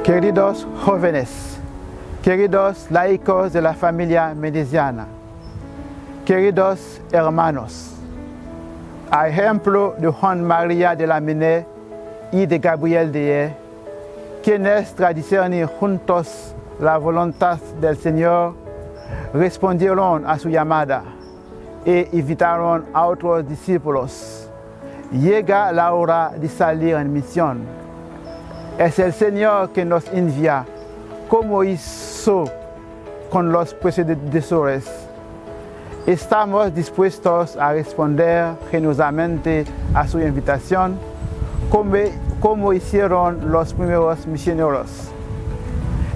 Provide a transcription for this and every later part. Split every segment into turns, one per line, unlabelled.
Queridos jóvenes, queridos laicos de la familia mendesiana, queridos hermanos, a ejemplo de Juan María de la Mene y de Gabriel de quienes tradicionaron juntos la voluntad del Señor, respondieron a su llamada e invitaron a otros discípulos. Llega la hora de salir en misión. Es el Señor que nos envía, como hizo con los predecesores. Estamos dispuestos a responder generosamente a su invitación, como hicieron los primeros misioneros.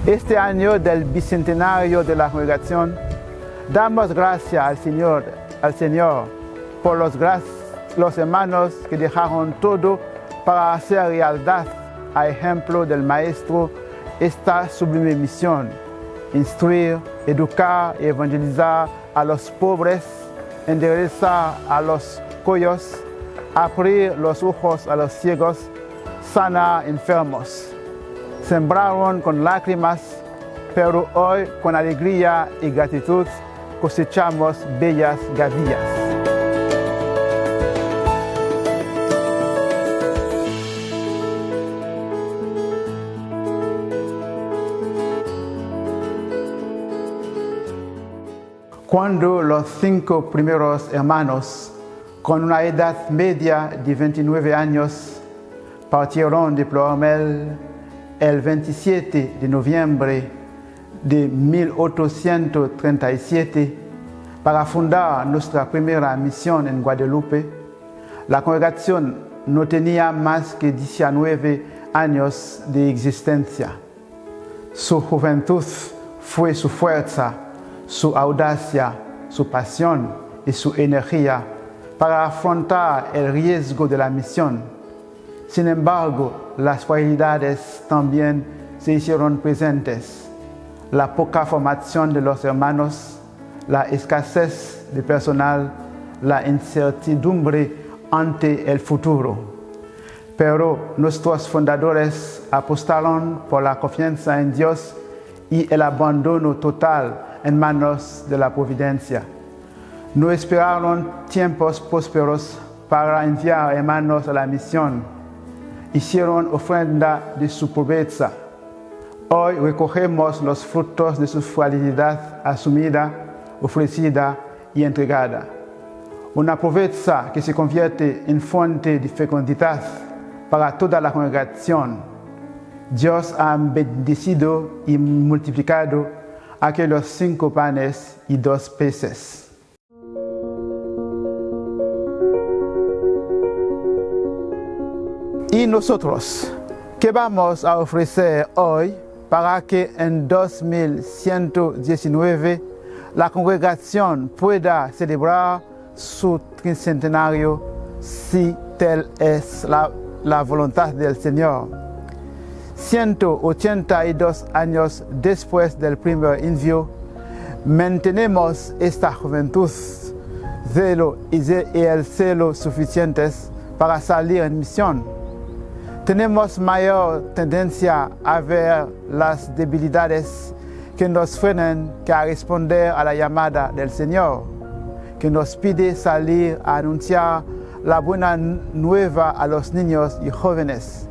Este año del bicentenario de la congregación, damos gracias al Señor por los hermanos que dejaron todo para hacer realidad, a ejemplo del Maestro, esta sublime misión: instruir, educar y evangelizar a los pobres, enderezar a los cojos, abrir los ojos a los ciegos, sanar enfermos. Sembraron con lágrimas, pero hoy con alegría y gratitud cosechamos bellas gavillas. Cuando los 5 primeros hermanos, con una edad media de 29 años, partieron de Ploermel el 27 de noviembre de 1837 para fundar nuestra primera misión en Guadalupe, la congregación no tenía más que 19 años de existencia. Su juventud fue su fuerza, su audacia, su pasión y su energía para afrontar el riesgo de la misión. Sin embargo, las fragilidades también se hicieron presentes: la poca formación de los hermanos, la escasez de personal, la incertidumbre ante el futuro. Pero nuestros fundadores apostaron por la confianza en Dios y el abandono total en manos de la providencia. No esperaron tiempos prósperos para enviar hermanos a la misión. Hicieron ofrenda de su pobreza. Hoy recogemos los frutos de su fragilidad asumida, ofrecida y entregada. Una pobreza que se convierte en fuente de fecundidad para toda la congregación. Dios ha bendecido y multiplicado aquellos 5 panes y 2 peces. ¿Y nosotros qué vamos a ofrecer hoy para que en 2119 la congregación pueda celebrar su tricentenario, si tal es la voluntad del Señor? 182 años después del primer envío, mantenemos esta juventud, celo y el celo suficientes para salir en misión. Tenemos mayor tendencia a ver las debilidades que nos frenan que a responder a la llamada del Señor, que nos pide salir a anunciar la buena nueva a los niños y jóvenes.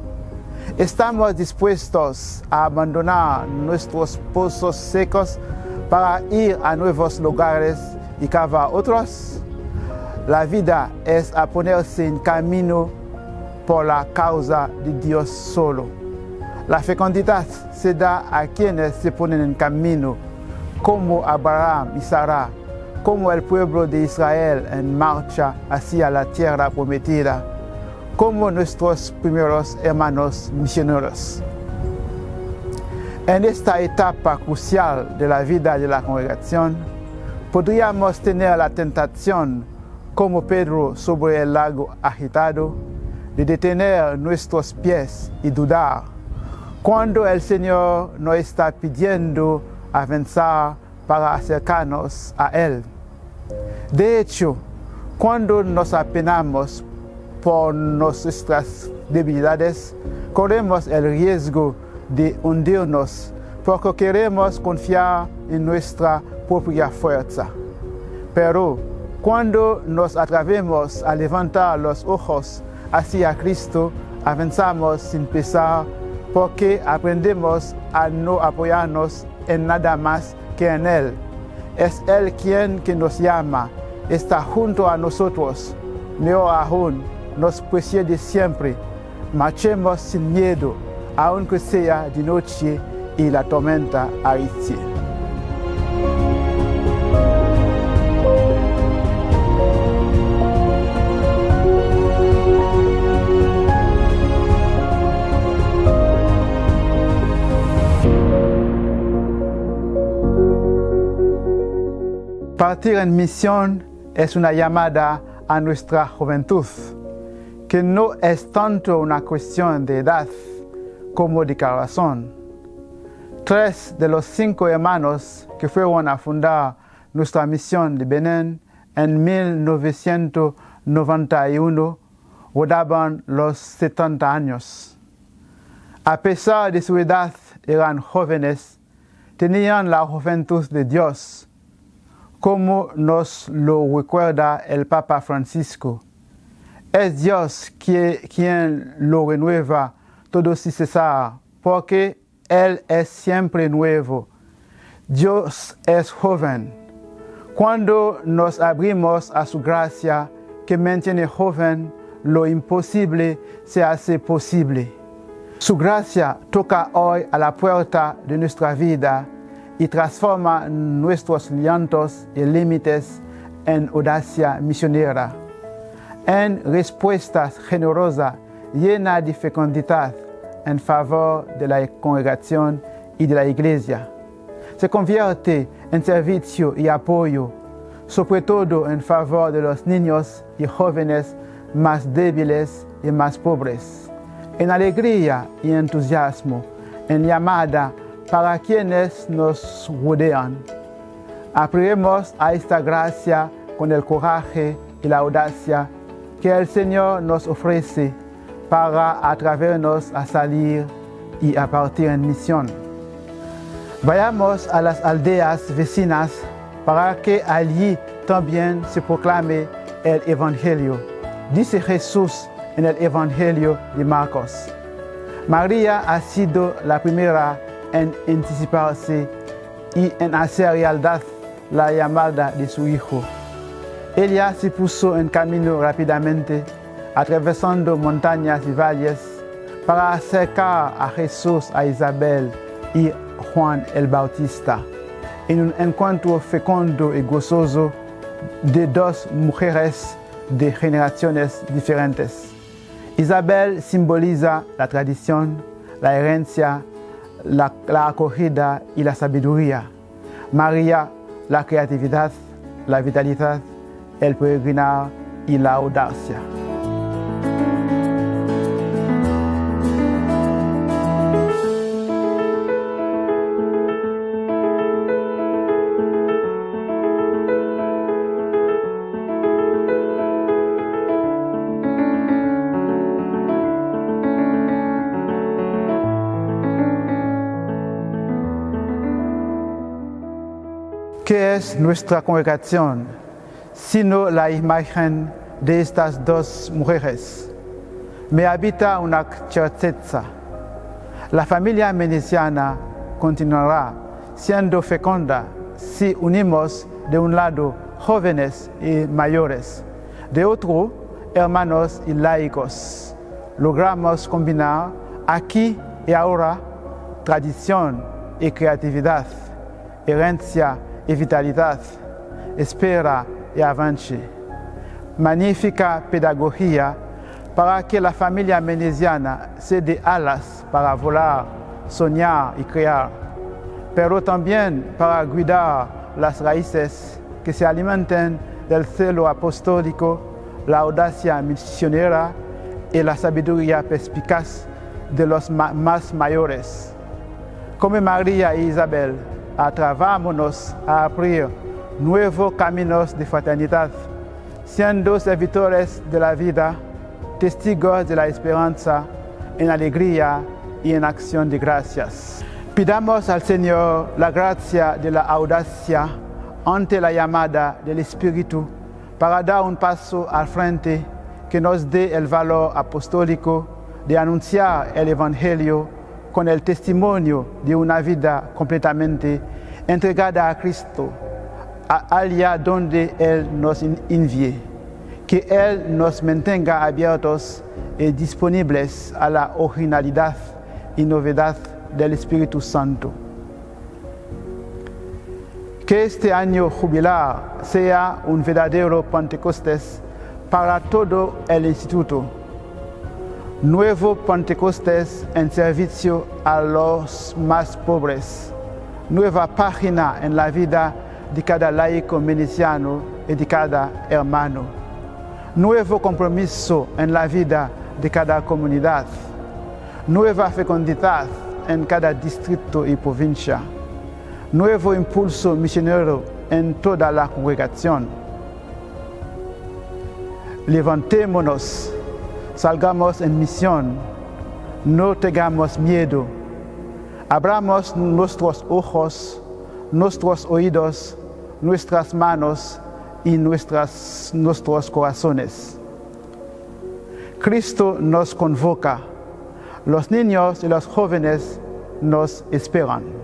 ¿Estamos dispuestos a abandonar nuestros pozos secos para ir a nuevos lugares y cavar otros? La vida es a ponerse en camino por la causa de Dios solo. La fecundidad se da a quienes se ponen en camino, como Abraham y Sara, como el pueblo de Israel en marcha hacia la tierra prometida, como nuestros primeros hermanos misioneros. En esta etapa crucial de la vida de la congregación, podríamos tener la tentación, como Pedro sobre el lago agitado, de detener nuestros pies y dudar, cuando el Señor nos está pidiendo avanzar para acercarnos a Él. De hecho, cuando nos apenamos por nuestras debilidades, corremos el riesgo de hundirnos porque queremos confiar en nuestra propia fuerza. Pero cuando nos atrevemos a levantar los ojos hacia Cristo, avanzamos sin pesar porque aprendemos a no apoyarnos en nada más que en Él. Es Él quien nos llama, está junto a nosotros. Mejor aún, nos precede siempre. Marchemos sin miedo, aunque sea de noche y la tormenta arrecie. Partir en misión es una llamada a nuestra juventud, que no es tanto una cuestión de edad como de corazón. 3 de los 5 hermanos que fueron a fundar nuestra misión de Benín en 1991 rodaban los 70 años. A pesar de su edad, eran jóvenes, tenían la juventud de Dios, como nos lo recuerda el Papa Francisco. Es Dios quien lo renueva todo sin cesar, porque Él es siempre nuevo. Dios es joven. Cuando nos abrimos a su gracia, que mantiene joven, lo imposible se hace posible. Su gracia toca hoy a la puerta de nuestra vida y transforma nuestros llantos y límites en audacia misionera, en respuestas generosas, llenas de fecundidad en favor de la congregación y de la iglesia. Se convierte en servicio y apoyo, sobre todo en favor de los niños y jóvenes más débiles y más pobres, en alegría y entusiasmo, en llamada para quienes nos rodean. Apelemos a esta gracia con el coraje y la audacia que el Señor nos ofrece para atrevernos a salir y a partir en misión. Vayamos a las aldeas vecinas para que allí también se proclame el Evangelio. Dice Jesús en el Evangelio de Marcos: María ha sido la primera en anticiparse y en hacer realidad la llamada de su Hijo. Ella se puso en camino rápidamente, atravesando montañas y valles, para acercar a Jesús a Isabel y Juan el Bautista, en un encuentro fecundo y gozoso de 2 mujeres de generaciones diferentes. Isabel simboliza la tradición, la herencia, la acogida y la sabiduría. María, la creatividad, la vitalidad, el peregrinar y la audacia. ¿Qué es nuestra congregación, sino la imagen de estas 2 mujeres? Me habita una certeza. La familia menesiana continuará siendo fecunda si unimos de un lado jóvenes y mayores, de otro hermanos y laicos. Logramos combinar aquí y ahora tradición y creatividad, herencia y vitalidad, espera y avance. Magnífica pedagogía para que la familia menesiana se dé alas para volar, soñar y crear, pero también para cuidar las raíces que se alimenten del celo apostólico, la audacia misionera y la sabiduría perspicaz de los más mayores. Como María e Isabel, atrevámonos a abrir nuevos caminos de fraternidad, siendo servidores de la vida, testigos de la esperanza, en alegría y en acción de gracias. Pidamos al Señor la gracia de la audacia ante la llamada del Espíritu para dar un paso al frente que nos dé el valor apostólico de anunciar el Evangelio con el testimonio de una vida completamente entregada a Cristo, allá donde Él nos envíe. Que Él nos mantenga abiertos y disponibles a la originalidad y novedad del Espíritu Santo. Que este año jubilar sea un verdadero Pentecostés para todo el instituto. Nuevo Pentecostés en servicio a los más pobres. Nueva página en la vida de cada laico mendiciano y de cada hermano. Nuevo compromiso en la vida de cada comunidad. Nueva fecundidad en cada distrito y provincia. Nuevo impulso misionero en toda la congregación. Levantémonos, salgamos en misión, no tengamos miedo. Abramos nuestros ojos, nuestros oídos, nuestras manos y nuestros corazones. Cristo nos convoca. Los niños y los jóvenes nos esperan.